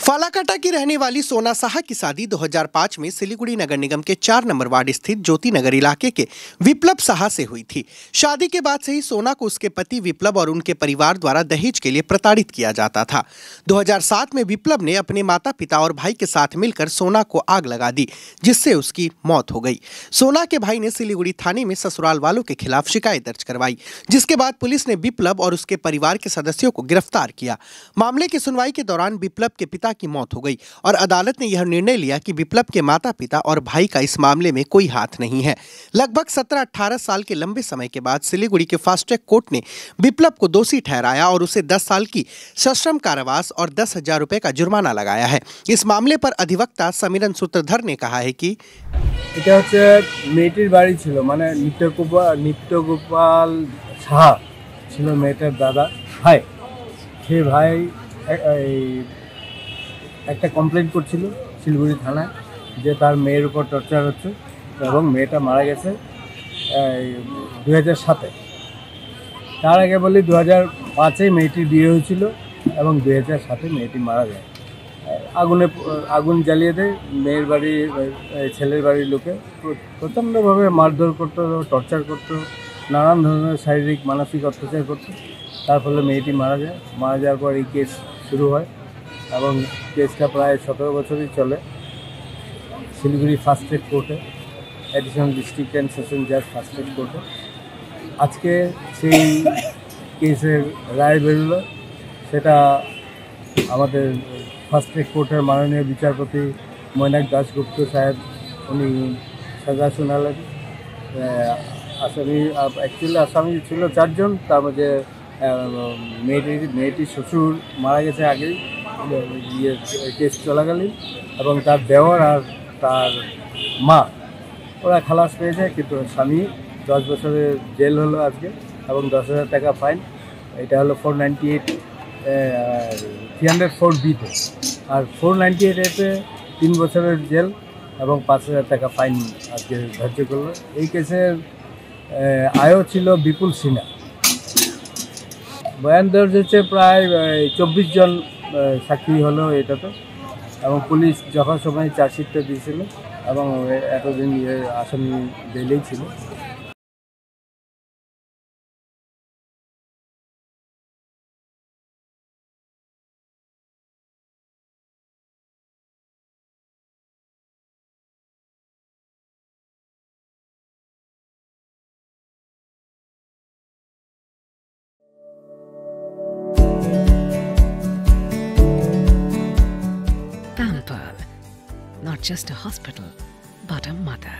फालाकाटा की रहने वाली सोना साहा की शादी 2005 में सिलीगुड़ी नगर निगम के 4 नंबर वार्ड स्थित ज्योति नगर इलाके के विप्लव साहा से हुई थी। शादी के बाद से ही सोना को उसके पति विप्लव और उनके परिवार द्वारा दहेज के लिए प्रताड़ित किया जाता था। 2007 में विप्लव ने अपने माता पिता और भाई के साथ मिलकर सोना को आग लगा दी, जिससे उसकी मौत हो गई। सोना के भाई ने सिलीगुड़ी थाने में ससुराल वालों के खिलाफ शिकायत दर्ज करवाई, जिसके बाद पुलिस ने विप्लव और उसके परिवार के सदस्यों को गिरफ्तार किया। मामले की सुनवाई के दौरान विप्लव के पिता की मौत हो गई और अदालत ने यह निर्णय लिया कि विप्लव के माता पिता और भाई का इस मामले में कोई हाथ नहीं है। लगभग 17-18 साल के लंबे समय के बाद सिलीगुड़ी के फास्ट ट्रैक कोर्ट ने विप्लव को दोषी ठहराया और उसे 10 साल की सश्रम कारावास और 10,000 रुपए का जुर्माना लगाया है। इस मामले पर अधिवक्ता समीरन सूत्रधर ने कहा है कि मेয়েটির বাড়ি ছিল, মানে নিত্যগোপাল সাহা ছিল মেয়েটার দাদা ভাই। সে ভাই একটা কমপ্লেন করছিল শিলিগুড়ি থানায় যে তার মেয়ের উপর টর্চার হচ্ছে এবং মেয়েটা মারা গেছে 2007-এ। তার আগে বলি 2005-এ মেয়েটির বিয়ে হয়েছিল এবং 2007-এ মেয়েটি মারা যায়। আগুন জ্বালিয়ে দেয় মেয়ের বাড়ি, ছেলের বাড়ির লোকে প্রচণ্ডভাবে মারধর করতো, টর্চার করতো, নানান ধরনের শারীরিক মানসিক অত্যাচার করতো। তার ফলে মেয়েটি মারা যায়। মারা যাওয়ার পর এই কেস শুরু হয় এবং কেসটা প্রায় 17 বছরই চলে শিলিগুড়ি ফার্স্ট ট্র্যাক কোর্টে, অ্যাডিশনাল ডিস্ট্রিক্ট অ্যান্ড সেশন জাজ ফার্স্ট ট্র্যাক কোর্টে। আজকে সেই কেসের রায় বেরোলো। সেটা আমাদের ফার্স্ট ট্র্যাক কোর্টের মাননীয় বিচারপতি মৈনাক দাশগুপ্ত সাহেব উনি সাজা শোনালেন। আসামি ছিল 4 জন, তার মধ্যে মেয়েটির শ্বশুর মারা গেছে আগেই কেস চলাকালীন, এবং তার দেওর আর তার মা ওরা খালাস পেয়েছে, কিন্তু স্বামী 10 বছরের জেল হলো আজকে এবং 10,000 টাকা ফাইন। এটা হলো 304B-তে, আর 498-এতে 3 বছরের জেল এবং 5,000 টাকা ফাইন আজকে ধার্য করলো। এই কেসের আয়ও ছিল বিপুল সিনহা। বয়ান দর্জ হচ্ছে প্রায় 24 জন সাক্ষী হলো এটাতে, এবং পুলিশ যথাসময়ে চার্জশিটটা দিয়েছিল এবং এতদিন আসামি জেলেই ছিল। Pampered, not just a hospital, but a mother.